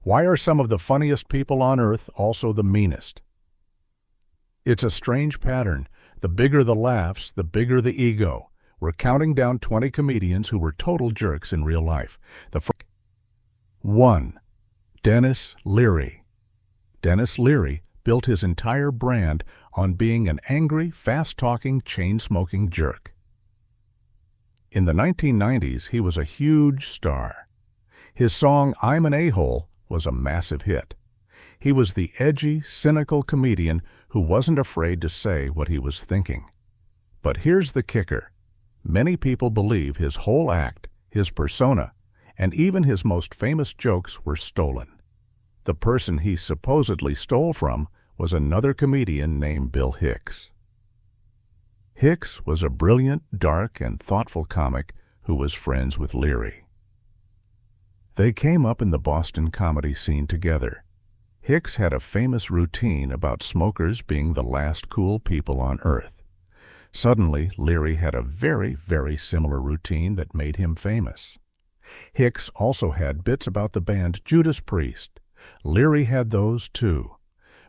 Why are some of the funniest people on earth also the meanest? It's a strange pattern. The bigger the laughs, the bigger the ego. We're counting down 20 comedians who were total jerks in real life. 1. Denis Leary. Denis Leary built his entire brand on being an angry, fast-talking, chain-smoking jerk. In the 1990s, he was a huge star. His song, "I'm an A-hole," was a massive hit. He was the edgy, cynical comedian who wasn't afraid to say what he was thinking. But here's the kicker. Many people believe his whole act, his persona, and even his most famous jokes were stolen. The person he supposedly stole from was another comedian named Bill Hicks. Hicks was a brilliant, dark, and thoughtful comic who was friends with Leary. They came up in the Boston comedy scene together. Hicks had a famous routine about smokers being the last cool people on earth. Suddenly, Leary had a very, very similar routine that made him famous. Hicks also had bits about the band Judas Priest. Leary had those too.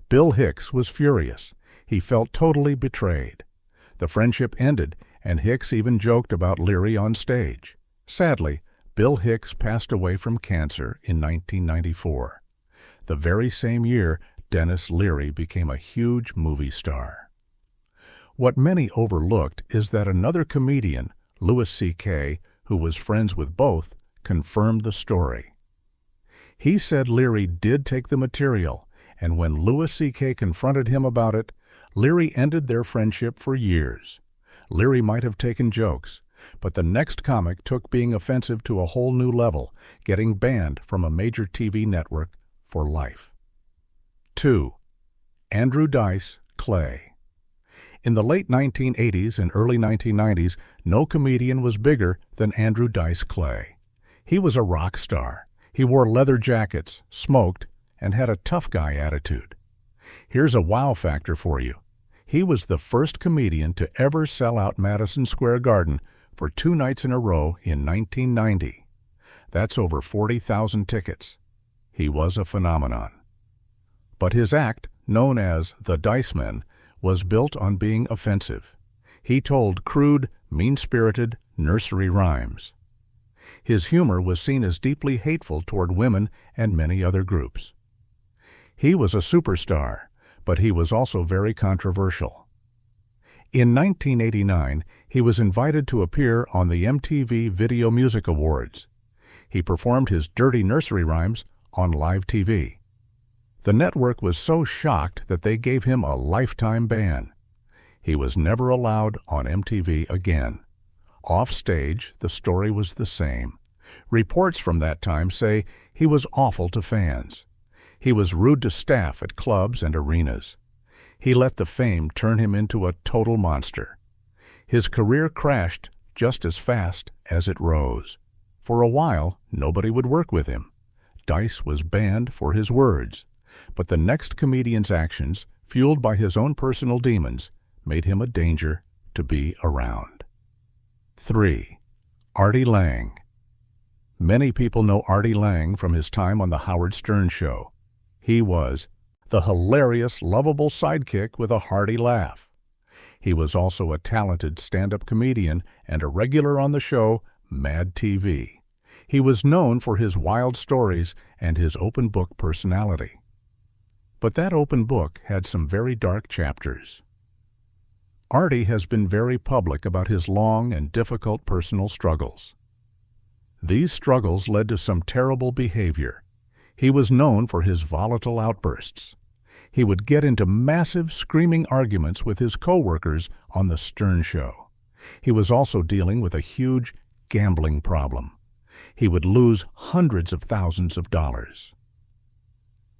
Bill Hicks was furious. He felt totally betrayed. The friendship ended, and Hicks even joked about Leary on stage. Sadly, Bill Hicks passed away from cancer in 1994. The very same year, Denis Leary became a huge movie star. What many overlooked is that another comedian, Louis C.K., who was friends with both, confirmed the story. He said Leary did take the material, and when Louis C.K. confronted him about it, Leary ended their friendship for years. Leary might have taken jokes, but the next comic took being offensive to a whole new level, getting banned from a major TV network for life. 2. Andrew Dice Clay. In the late 1980s and early 1990s, no comedian was bigger than Andrew Dice Clay. He was a rock star. He wore leather jackets, smoked, and had a tough guy attitude. Here's a wow factor for you. He was the first comedian to ever sell out Madison Square Garden for 2 nights in a row in 1990. That's over 40,000 tickets. He was a phenomenon. But his act, known as the Dice Men, was built on being offensive. He told crude, mean-spirited nursery rhymes. His humor was seen as deeply hateful toward women and many other groups. He was a superstar, but he was also very controversial. In 1989, he was invited to appear on the MTV Video Music Awards. He performed his dirty nursery rhymes on live TV. The network was so shocked that they gave him a lifetime ban. He was never allowed on MTV again. Off stage, the story was the same. Reports from that time say he was awful to fans. He was rude to staff at clubs and arenas. He let the fame turn him into a total monster. His career crashed just as fast as it rose. For a while, nobody would work with him. Dice was banned for his words, but the next comedian's actions, fueled by his own personal demons, made him a danger to be around. 3. Artie Lange. Many people know Artie Lange from his time on The Howard Stern Show. He was the hilarious, lovable sidekick with a hearty laugh. He was also a talented stand-up comedian and a regular on the show Mad TV. He was known for his wild stories and his open book personality. But that open book had some very dark chapters. Artie has been very public about his long and difficult personal struggles. These struggles led to some terrible behavior. He was known for his volatile outbursts. He would get into massive, screaming arguments with his co-workers on The Stern Show. He was also dealing with a huge gambling problem. He would lose hundreds of thousands of dollars.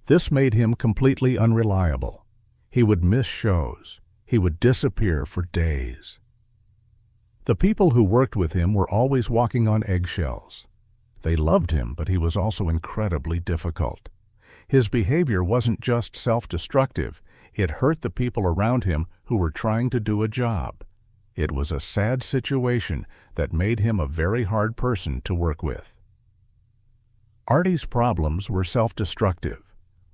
This made him completely unreliable. He would miss shows. He would disappear for days. The people who worked with him were always walking on eggshells. They loved him, but he was also incredibly difficult. His behavior wasn't just self-destructive. It hurt the people around him who were trying to do a job. It was a sad situation that made him a very hard person to work with. Artie's problems were self-destructive,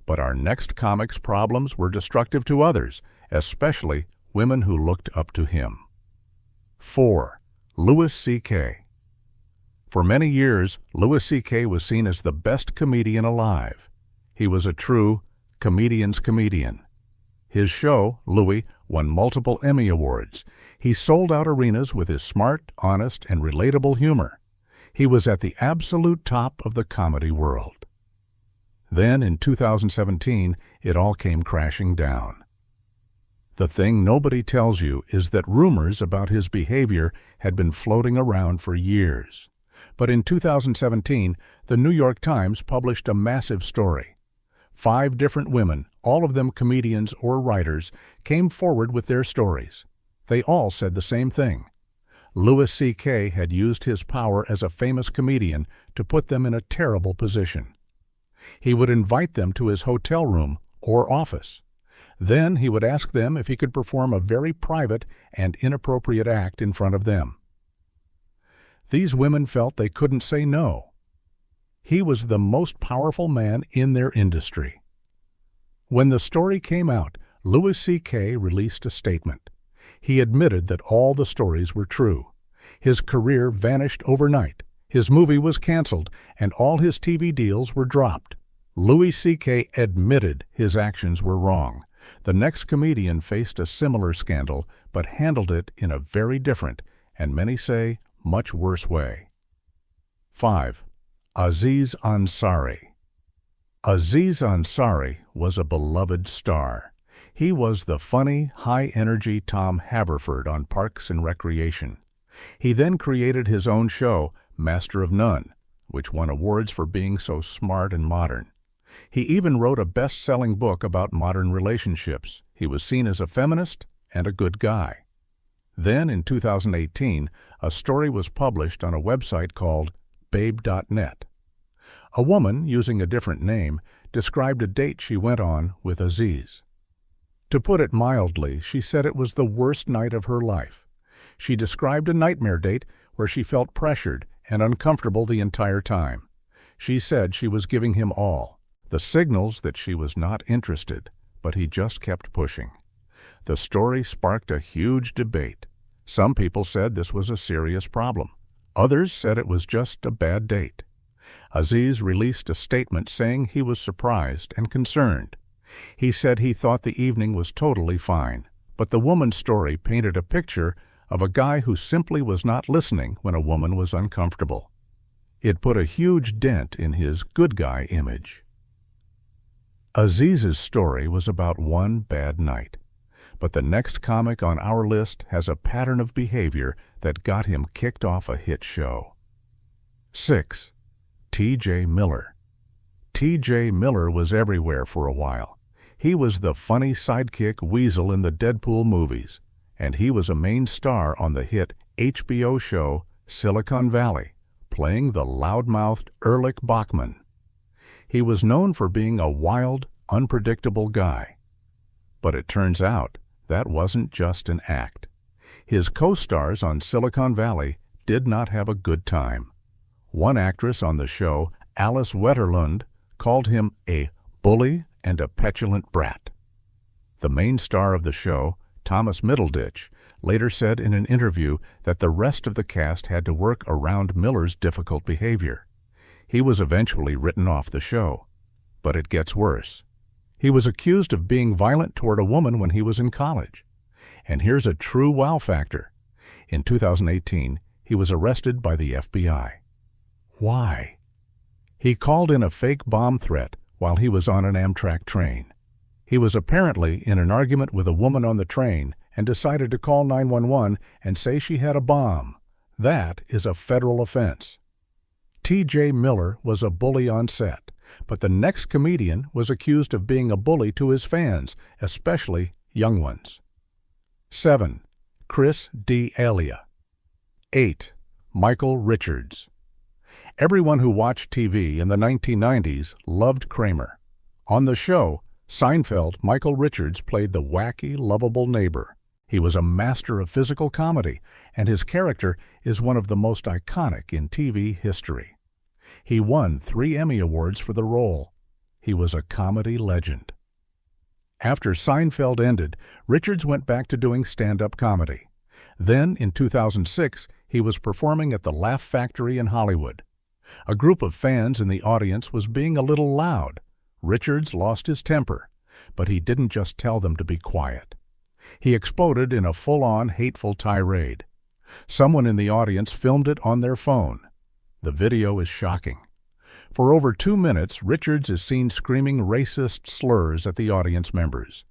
but our next comic's problems were destructive to others, especially women who looked up to him. 4. Louis C.K. For many years, Louis C.K. was seen as the best comedian alive. He was a true comedian's comedian. His show, Louis, won multiple Emmy Awards. He sold out arenas with his smart, honest, and relatable humor. He was at the absolute top of the comedy world. Then, in 2017, it all came crashing down. The thing nobody tells you is that rumors about his behavior had been floating around for years. But in 2017, the New York Times published a massive story. 5 different women, all of them comedians or writers, came forward with their stories. They all said the same thing. Louis C.K. had used his power as a famous comedian to put them in a terrible position. He would invite them to his hotel room or office. Then he would ask them if he could perform a very private and inappropriate act in front of them. These women felt they couldn't say no. He was the most powerful man in their industry. When the story came out, Louis C.K. released a statement. He admitted that all the stories were true. His career vanished overnight. His movie was canceled, and all his TV deals were dropped. Louis C.K. admitted his actions were wrong. The next comedian faced a similar scandal, but handled it in a very different, and many say, much worse way. 5. Aziz Ansari. Aziz Ansari was a beloved star. He was the funny, high-energy Tom Haverford on Parks and Recreation. He then created his own show, Master of None, which won awards for being so smart and modern. He even wrote a best-selling book about modern relationships. He was seen as a feminist and a good guy. Then, in 2018, a story was published on a website called Babe.net. A woman, using a different name, described a date she went on with Aziz. To put it mildly, she said it was the worst night of her life. She described a nightmare date where she felt pressured and uncomfortable the entire time. She said she was giving him all, the signals that she was not interested, but he just kept pushing. The story sparked a huge debate. Some people said this was a serious problem. Others said it was just a bad date. Aziz released a statement saying he was surprised and concerned. He said he thought the evening was totally fine, but the woman's story painted a picture of a guy who simply was not listening when a woman was uncomfortable. It put a huge dent in his good guy image. Aziz's story was about one bad night, but the next comic on our list has a pattern of behavior that got him kicked off a hit show. 6. T.J. Miller. T.J. Miller was everywhere for a while. He was the funny sidekick Weasel in the Deadpool movies, and he was a main star on the hit HBO show Silicon Valley, playing the loudmouthed Erlich Bachman. He was known for being a wild, unpredictable guy. But it turns out that wasn't just an act. His co-stars on Silicon Valley did not have a good time. One actress on the show, Alice Wetterlund, called him a bully and a petulant brat. The main star of the show, Thomas Middleditch, later said in an interview that the rest of the cast had to work around Miller's difficult behavior. He was eventually written off the show. But it gets worse. He was accused of being violent toward a woman when he was in college. And here's a true wow factor. In 2018, he was arrested by the FBI. Why? He called in a fake bomb threat while he was on an Amtrak train. He was apparently in an argument with a woman on the train and decided to call 911 and say she had a bomb. That is a federal offense. T.J. Miller was a bully on set, but the next comedian was accused of being a bully to his fans, especially young ones. 7. Chris D'Elia. 8. Michael Richards. Everyone who watched TV in the 1990s loved Kramer. On the show, Seinfeld, Michael Richards played the wacky, lovable neighbor. He was a master of physical comedy, and his character is one of the most iconic in TV history. He won 3 Emmy Awards for the role. He was a comedy legend. After Seinfeld ended, Richards went back to doing stand-up comedy. Then, in 2006, he was performing at the Laugh Factory in Hollywood. A group of fans in the audience was being a little loud. Richards lost his temper, but he didn't just tell them to be quiet. He exploded in a full-on hateful tirade. Someone in the audience filmed it on their phone. The video is shocking. For over 2 minutes, Richards is seen screaming racist slurs at the audience members.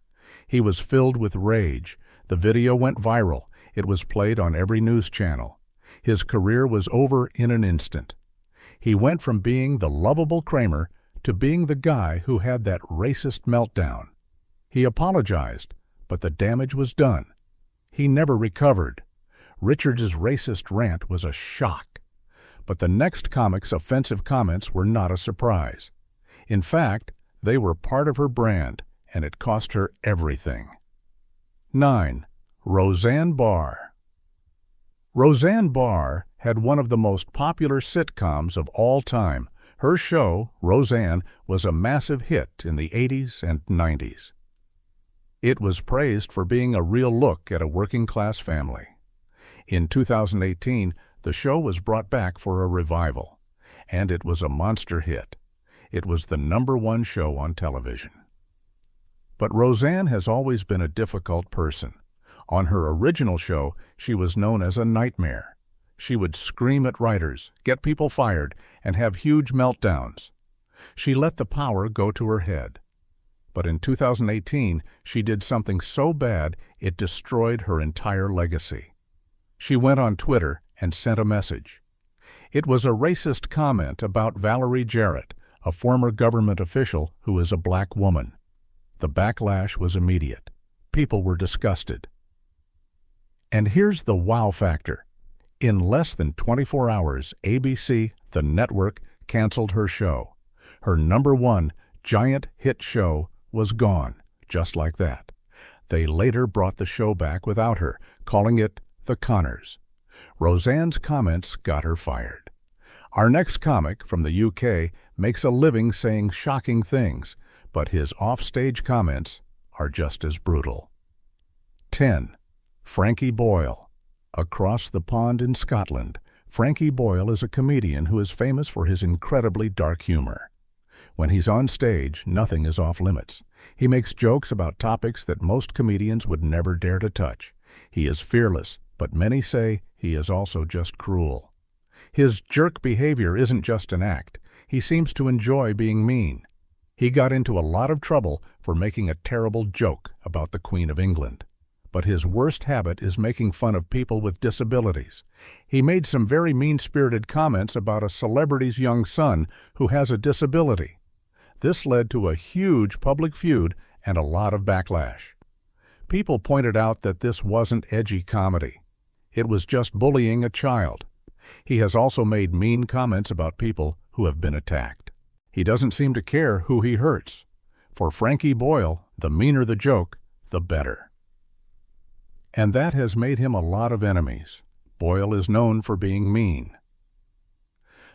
He was filled with rage. The video went viral. It was played on every news channel. His career was over in an instant. He went from being the lovable Kramer to being the guy who had that racist meltdown. He apologized, but the damage was done. He never recovered. Richards' racist rant was a shock. But the next comic's offensive comments were not a surprise. In fact, they were part of her brand, and it cost her everything. 9. Roseanne Barr. Roseanne Barr had one of the most popular sitcoms of all time. Her show, Roseanne, was a massive hit in the 80s and 90s. It was praised for being a real look at a working-class family. In 2018, the show was brought back for a revival, and it was a monster hit. It was the #1 show on television. But Roseanne has always been a difficult person. On her original show, she was known as a nightmare. She would scream at writers, get people fired, and have huge meltdowns. She let the power go to her head. But in 2018, she did something so bad it destroyed her entire legacy. She went on Twitter and sent a message. It was a racist comment about Valerie Jarrett, a former government official who is a black woman. The backlash was immediate. People were disgusted. And here's the wow factor. In less than 24 hours, ABC, the network, canceled her show. Her #1 giant hit show was gone, just like that. They later brought the show back without her, calling it The Conners. Roseanne's comments got her fired. Our next comic from the UK makes a living saying shocking things, but his offstage comments are just as brutal. 10. Frankie Boyle. Across the pond in Scotland, Frankie Boyle is a comedian who is famous for his incredibly dark humor. When he's on stage, nothing is off limits. He makes jokes about topics that most comedians would never dare to touch. He is fearless, but many say he is also just cruel. His jerk behavior isn't just an act. He seems to enjoy being mean. He got into a lot of trouble for making a terrible joke about the Queen of England. But his worst habit is making fun of people with disabilities. He made some very mean-spirited comments about a celebrity's young son who has a disability. This led to a huge public feud and a lot of backlash. People pointed out that this wasn't edgy comedy. It was just bullying a child. He has also made mean comments about people who have been attacked. He doesn't seem to care who he hurts. For Frankie Boyle, the meaner the joke, the better. And that has made him a lot of enemies. Boyle is known for being mean.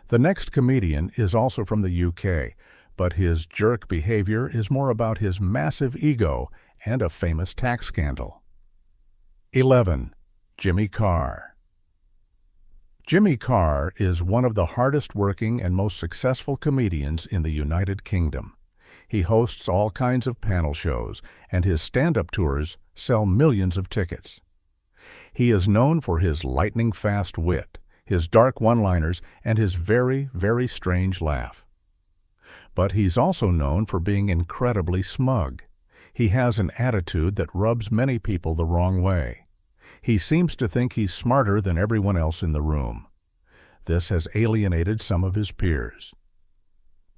The next comedian is also from the UK, but his jerk behavior is more about his massive ego and a famous tax scandal. 11. Jimmy Carr. Jimmy Carr is one of the hardest-working and most successful comedians in the United Kingdom. He hosts all kinds of panel shows, and his stand-up tours sell millions of tickets. He is known for his lightning-fast wit, his dark one-liners, and his very, very strange laugh. But he's also known for being incredibly smug. He has an attitude that rubs many people the wrong way. He seems to think he's smarter than everyone else in the room. This has alienated some of his peers.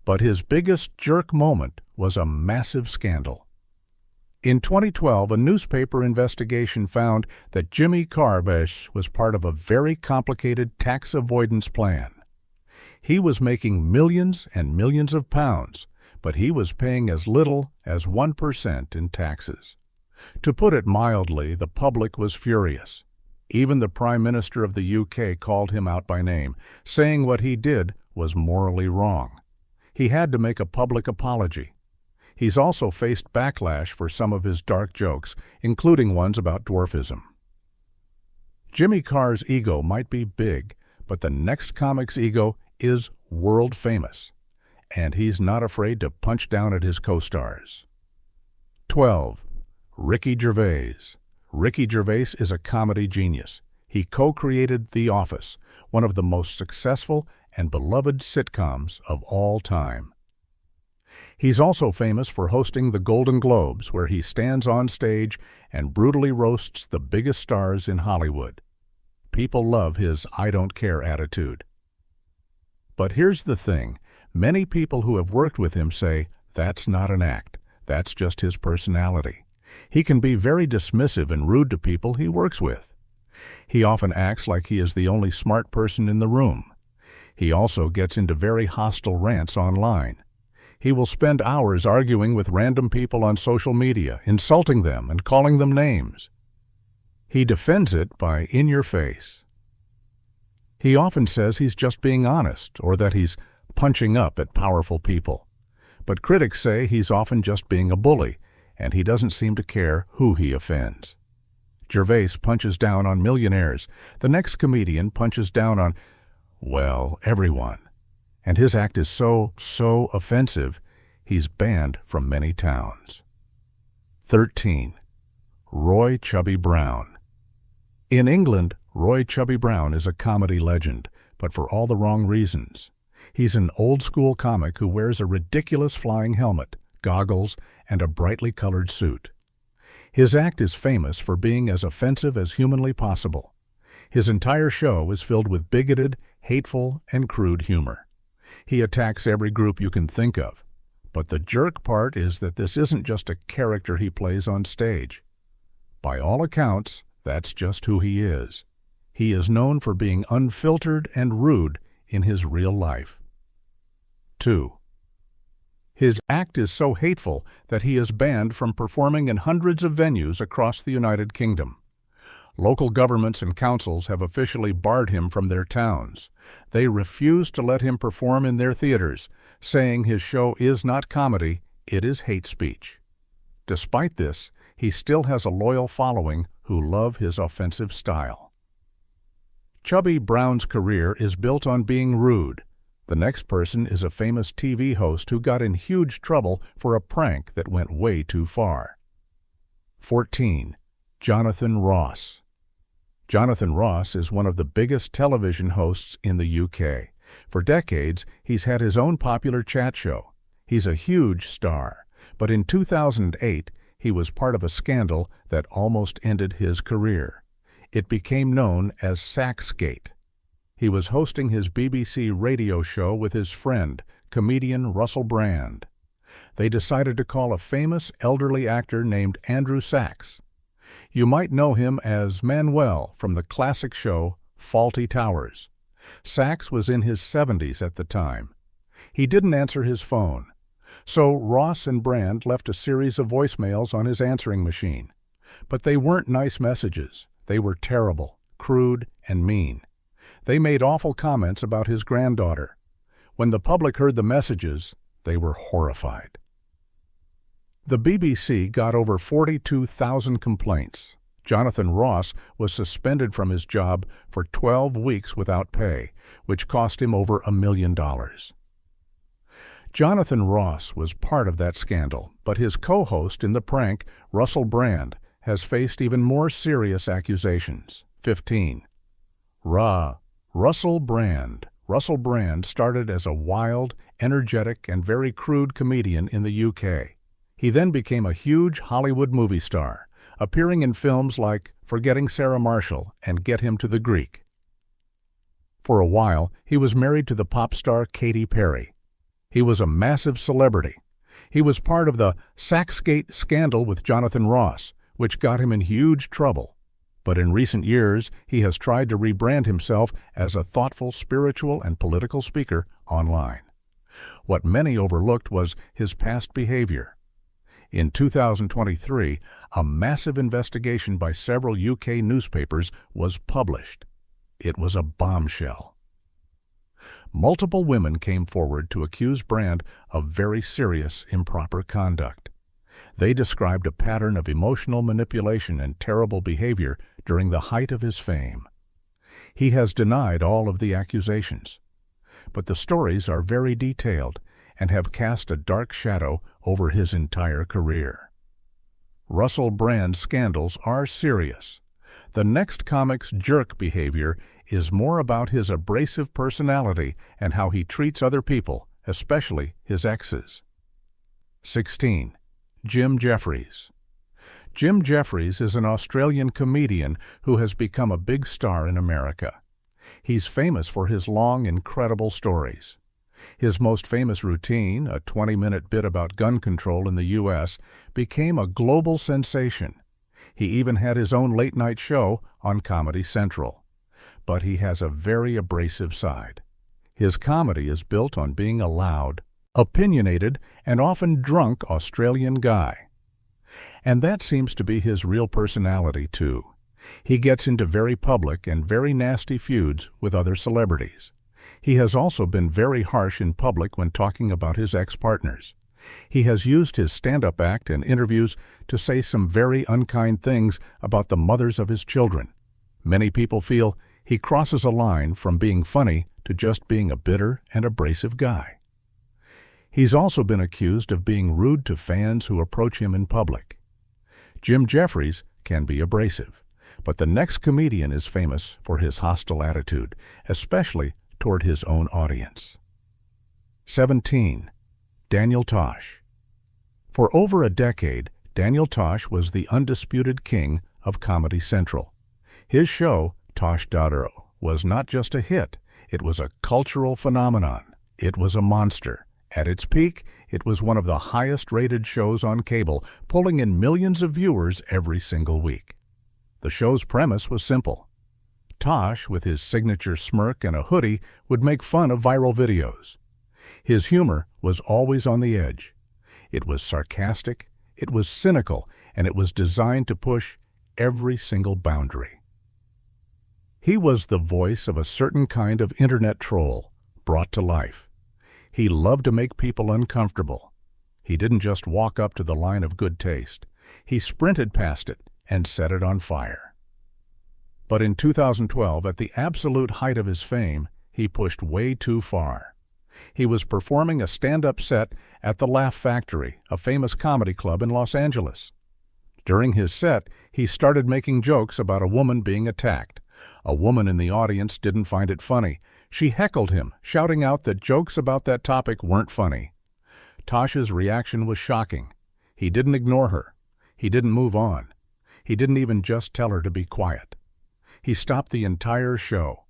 But his biggest jerk moment was a massive scandal. In 2012, a newspaper investigation found that Jimmy Carr was part of a very complicated tax avoidance plan. He was making millions and millions of pounds, but he was paying as little as 1% in taxes. To put it mildly, the public was furious. Even the Prime Minister of the UK called him out by name, saying what he did was morally wrong. He had to make a public apology. He's also faced backlash for some of his dark jokes, including ones about dwarfism. Jimmy Carr's ego might be big, but the next comic's ego is world famous, and he's not afraid to punch down at his co-stars. 12. Ricky Gervais. Ricky Gervais is a comedy genius. He co-created The Office, one of the most successful and beloved sitcoms of all time. He's also famous for hosting the Golden Globes, where he stands on stage and brutally roasts the biggest stars in Hollywood. People love his I don't care attitude. But here's the thing. Many people who have worked with him say, that's not an act. That's just his personality. He can be very dismissive and rude to people he works with. He often acts like he is the only smart person in the room. He also gets into very hostile rants online. He will spend hours arguing with random people on social media, insulting them and calling them names. He defends it by in your face. He often says he's just being honest or that he's punching up at powerful people. But critics say he's often just being a bully, and he doesn't seem to care who he offends. Gervais punches down on millionaires. The next comedian punches down on, well, everyone. And his act is so offensive, he's banned from many towns. 13. Roy Chubby Brown. In England, Roy Chubby Brown is a comedy legend, but for all the wrong reasons. He's an old-school comic who wears a ridiculous flying helmet, goggles, and a brightly colored suit. His act is famous for being as offensive as humanly possible. His entire show is filled with bigoted, hateful, and crude humor. He attacks every group you can think of. But the jerk part is that this isn't just a character he plays on stage. By all accounts, that's just who he is. He is known for being unfiltered and rude in his real life. 2. His act is so hateful that he is banned from performing in hundreds of venues across the United Kingdom. Local governments and councils have officially barred him from their towns. They refuse to let him perform in their theaters, saying his show is not comedy, it is hate speech. Despite this, he still has a loyal following who love his offensive style. Chubby Brown's career is built on being rude. The next person is a famous TV host who got in huge trouble for a prank that went way too far. 14. Jonathan Ross. Jonathan Ross is one of the biggest television hosts in the UK. For decades, he's had his own popular chat show. He's a huge star, but in 2008, he was part of a scandal that almost ended his career. It became known as Saxgate. He was hosting his BBC radio show with his friend, comedian Russell Brand. They decided to call a famous elderly actor named Andrew Sachs. You might know him as Manuel from the classic show Fawlty Towers. Sachs was in his 70s at the time. He didn't answer his phone. So Ross and Brand left a series of voicemails on his answering machine. But they weren't nice messages. They were terrible, crude, and mean. They made awful comments about his granddaughter. When the public heard the messages, they were horrified. The BBC got over 42,000 complaints. Jonathan Ross was suspended from his job for 12 weeks without pay, which cost him over $1 million. Jonathan Ross was part of that scandal, but his co-host in the prank, Russell Brand, has faced even more serious accusations. 15. Russell Brand. Russell Brand started as a wild, energetic, and very crude comedian in the UK. He then became a huge Hollywood movie star, appearing in films like Forgetting Sarah Marshall and Get Him to the Greek. For a while, he was married to the pop star Katy Perry. He was a massive celebrity. He was part of the Saxgate scandal with Jonathan Ross, which got him in huge trouble. But in recent years, he has tried to rebrand himself as a thoughtful spiritual and political speaker online. What many overlooked was his past behavior. In 2023, a massive investigation by several UK newspapers was published. It was a bombshell. Multiple women came forward to accuse Brand of very serious improper conduct. They described a pattern of emotional manipulation and terrible behavior during the height of his fame. He has denied all of the accusations, but the stories are very detailed and have cast a dark shadow over his entire career. Russell Brand's scandals are serious. The next comic's jerk behavior is more about his abrasive personality and how he treats other people, especially his exes. 16. Jim Jeffries. Jim Jeffries is an Australian comedian who has become a big star in America. He's famous for his long, incredible stories. His most famous routine, a 20-minute bit about gun control in the U.S., became a global sensation. He even had his own late-night show on Comedy Central. But he has a very abrasive side. His comedy is built on being a loud, opinionated, and often drunk Australian guy. And that seems to be his real personality, too. He gets into very public and very nasty feuds with other celebrities. He has also been very harsh in public when talking about his ex-partners. He has used his stand-up act and interviews to say some very unkind things about the mothers of his children. Many people feel he crosses a line from being funny to just being a bitter and abrasive guy. He's also been accused of being rude to fans who approach him in public. Jim Jeffries can be abrasive, but the next comedian is famous for his hostile attitude, especially toward his own audience. 17. Daniel Tosh. For over a decade, Daniel Tosh was the undisputed king of Comedy Central. His show, Tosh.ro, was not just a hit, it was a cultural phenomenon. It was a monster. At its peak, it was one of the highest-rated shows on cable, pulling in millions of viewers every single week. The show's premise was simple. Tosh, with his signature smirk and a hoodie, would make fun of viral videos. His humor was always on the edge. It was sarcastic, it was cynical, and it was designed to push every single boundary. He was the voice of a certain kind of internet troll, brought to life. He loved to make people uncomfortable. He didn't just walk up to the line of good taste. He sprinted past it and set it on fire. But in 2012, at the absolute height of his fame, he pushed way too far. He was performing a stand-up set at the Laugh Factory, a famous comedy club in Los Angeles. During his set, he started making jokes about a woman being attacked. A woman in the audience didn't find it funny. She heckled him, shouting out that jokes about that topic weren't funny. Tosh's reaction was shocking. He didn't ignore her. He didn't move on. He didn't even just tell her to be quiet. He stopped the entire show.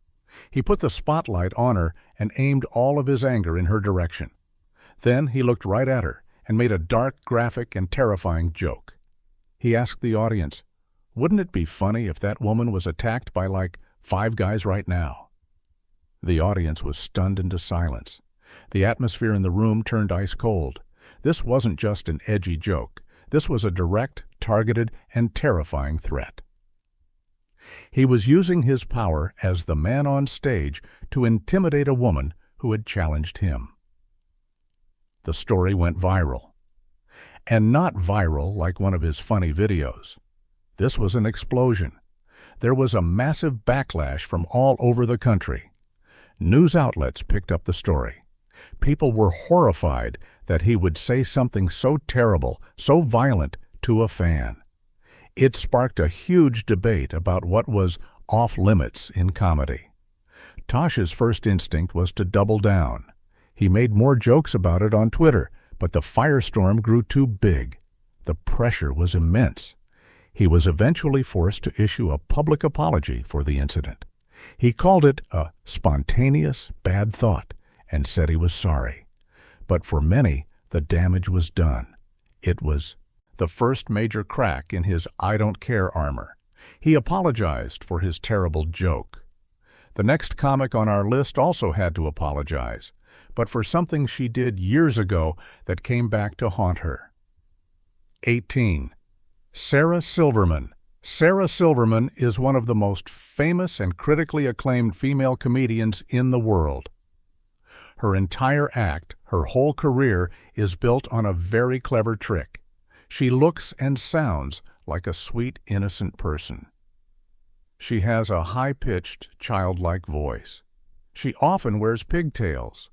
He put the spotlight on her and aimed all of his anger in her direction. Then he looked right at her and made a dark, graphic, and terrifying joke. He asked the audience, "Wouldn't it be funny if that woman was attacked by like 5 guys right now?" The audience was stunned into silence. The atmosphere in the room turned ice cold. This wasn't just an edgy joke. This was a direct, targeted, and terrifying threat. He was using his power as the man on stage to intimidate a woman who had challenged him. The story went viral. And not viral like one of his funny videos. This was an explosion. There was a massive backlash from all over the country. News outlets picked up the story. People were horrified that he would say something so terrible, so violent, to a fan. It sparked a huge debate about what was off-limits in comedy. Tosh's first instinct was to double down. He made more jokes about it on Twitter, but the firestorm grew too big. The pressure was immense. He was eventually forced to issue a public apology for the incident. He called it a spontaneous bad thought and said he was sorry. But for many, the damage was done. It was the first major crack in his I don't care armor. He apologized for his terrible joke. The next comic on our list also had to apologize, but for something she did years ago that came back to haunt her. 18. Sarah Silverman. Sarah Silverman is one of the most famous and critically acclaimed female comedians in the world. Her entire act, her whole career, is built on a very clever trick. She looks and sounds like a sweet, innocent person. She has a high-pitched, childlike voice. She often wears pigtails.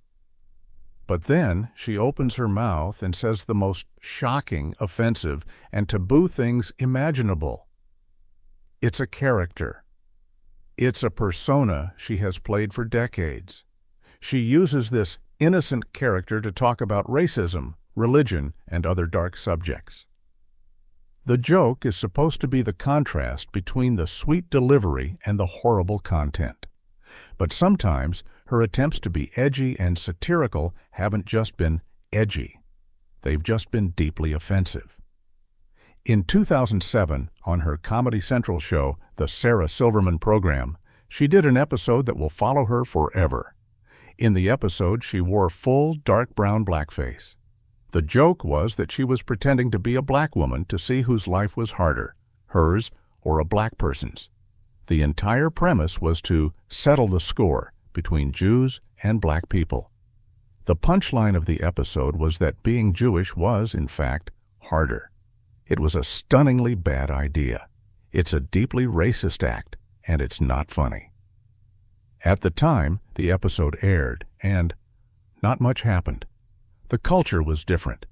But then she opens her mouth and says the most shocking, offensive, and taboo things imaginable. It's a character. It's a persona she has played for decades. She uses this innocent character to talk about racism, religion, and other dark subjects. The joke is supposed to be the contrast between the sweet delivery and the horrible content. But sometimes her attempts to be edgy and satirical haven't just been edgy. They've just been deeply offensive. In 2007, on her Comedy Central show, The Sarah Silverman Program, she did an episode that will follow her forever. In the episode, she wore full dark brown blackface. The joke was that she was pretending to be a black woman to see whose life was harder, hers or a black person's. The entire premise was to settle the score between Jews and black people. The punchline of the episode was that being Jewish was, in fact, harder. It was a stunningly bad idea. It's a deeply racist act, and it's not funny. At the time the episode aired, and not much happened. The culture was different.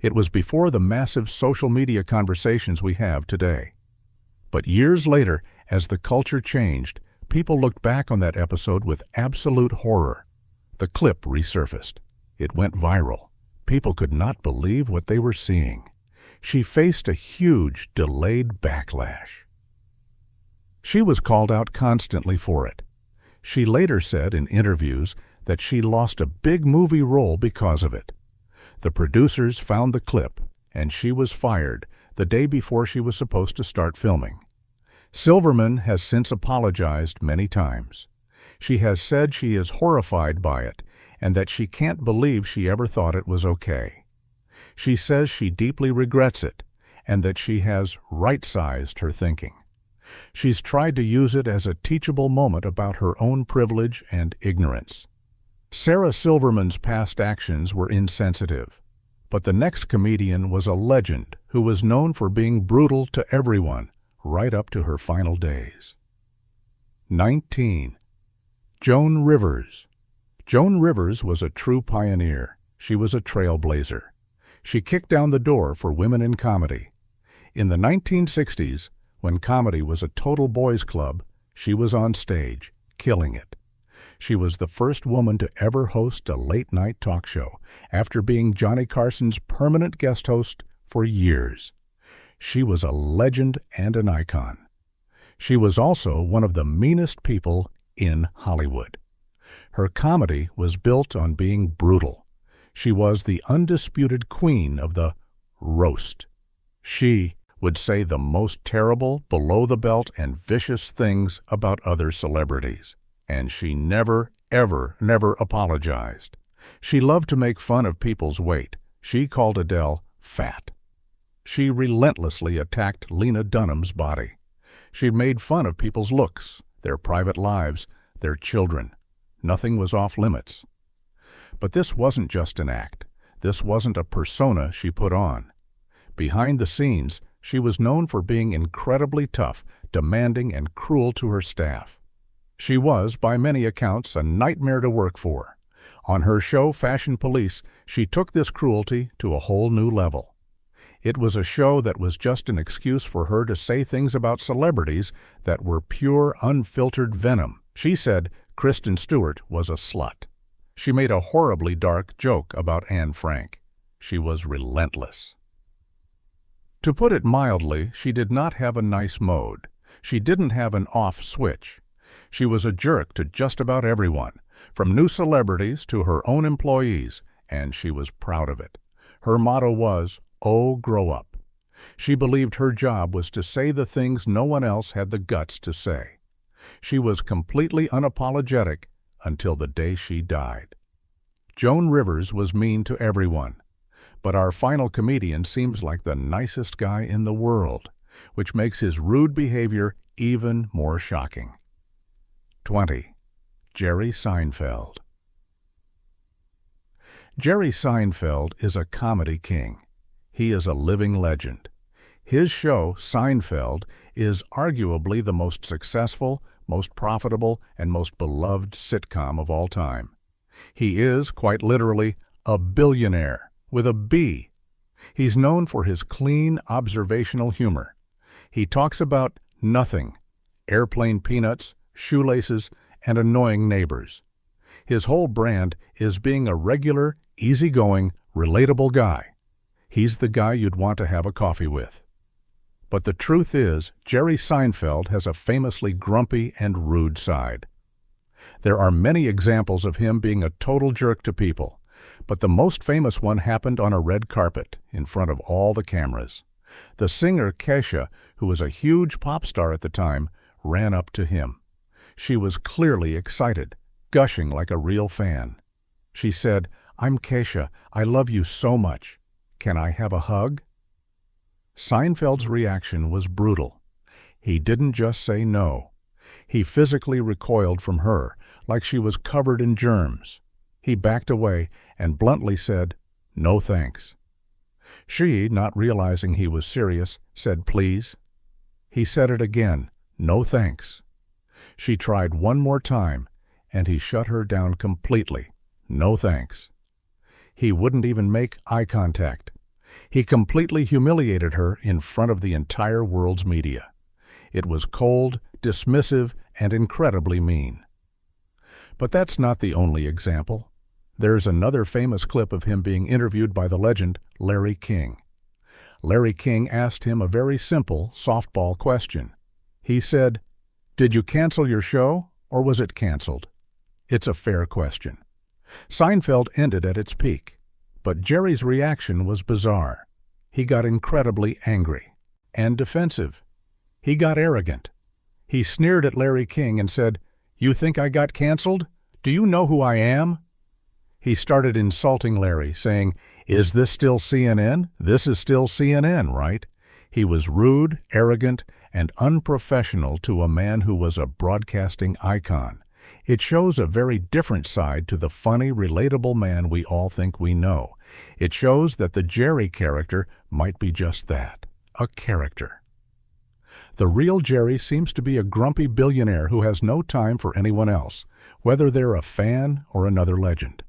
It was before the massive social media conversations we have today. But years later, as the culture changed, people looked back on that episode with absolute horror. The clip resurfaced. It went viral. People could not believe what they were seeing. She faced a huge, delayed backlash. She was called out constantly for it. She later said in interviews that she lost a big movie role because of it. The producers found the clip, and she was fired the day before she was supposed to start filming. Silverman has since apologized many times. She has said she is horrified by it and that she can't believe she ever thought it was okay. She says she deeply regrets it and that she has right-sized her thinking. She's tried to use it as a teachable moment about her own privilege and ignorance. Sarah Silverman's past actions were insensitive, but the next comedian was a legend who was known for being brutal to everyone right up to her final days. 19. Joan Rivers. Joan Rivers was a true pioneer. She was a trailblazer. She kicked down the door for women in comedy. In the 1960s, when comedy was a total boys' club, she was on stage, killing it. She was the first woman to ever host a late-night talk show, after being Johnny Carson's permanent guest host for years. She was a legend and an icon. She was also one of the meanest people in Hollywood. Her comedy was built on being brutal. She was the undisputed queen of the roast. She would say the most terrible, below-the-belt, and vicious things about other celebrities. And she never apologized. She loved to make fun of people's weight. She called Adele fat. She relentlessly attacked Lena Dunham's body. She made fun of people's looks, their private lives, their children. Nothing was off limits. But this wasn't just an act. This wasn't a persona she put on. Behind the scenes, she was known for being incredibly tough, demanding, and cruel to her staff. She was, by many accounts, a nightmare to work for. On her show, Fashion Police, she took this cruelty to a whole new level. It was a show that was just an excuse for her to say things about celebrities that were pure, unfiltered venom. She said Kristen Stewart was a slut. She made a horribly dark joke about Anne Frank. She was relentless. To put it mildly, she did not have a nice mode. She didn't have an off switch. She was a jerk to just about everyone, from new celebrities to her own employees, and she was proud of it. Her motto was, "Oh, grow up." She believed her job was to say the things no one else had the guts to say. She was completely unapologetic until the day she died. Joan Rivers was mean to everyone, but our final comedian seems like the nicest guy in the world, which makes his rude behavior even more shocking. 20. Jerry Seinfeld. Jerry Seinfeld is a comedy king. He is a living legend. His show, Seinfeld, is arguably the most successful, most profitable, and most beloved sitcom of all time. He is, quite literally, a billionaire, with a B. He's known for his clean, observational humor. He talks about nothing, airplane peanuts, shoelaces, and annoying neighbors. His whole brand is being a regular, easygoing, relatable guy. He's the guy you'd want to have a coffee with. But the truth is, Jerry Seinfeld has a famously grumpy and rude side. There are many examples of him being a total jerk to people, but the most famous one happened on a red carpet in front of all the cameras. The singer Kesha, who was a huge pop star at the time, ran up to him. She was clearly excited, gushing like a real fan. She said, "I'm Kesha. I love you so much. Can I have a hug?" Seinfeld's reaction was brutal. He didn't just say no. He physically recoiled from her, like she was covered in germs. He backed away and bluntly said, "No thanks." She, not realizing he was serious, said, "Please." He said it again, "No thanks." She tried one more time, and he shut her down completely. "No thanks." He wouldn't even make eye contact. He completely humiliated her in front of the entire world's media. It was cold, dismissive, and incredibly mean. But that's not the only example. There's another famous clip of him being interviewed by the legend Larry King. Larry King asked him a very simple softball question. He said, "Did you cancel your show, or was it canceled?" It's a fair question. Seinfeld ended at its peak, but Jerry's reaction was bizarre. He got incredibly angry and defensive. He got arrogant. He sneered at Larry King and said, "You think I got canceled? Do you know who I am?" He started insulting Larry, saying, "Is this still CNN? This is still CNN, right?" He was rude, arrogant, and unprofessional to a man who was a broadcasting icon. It shows a very different side to the funny, relatable man we all think we know. It shows that the Jerry character might be just that, a character. The real Jerry seems to be a grumpy billionaire who has no time for anyone else, whether they're a fan or another legend.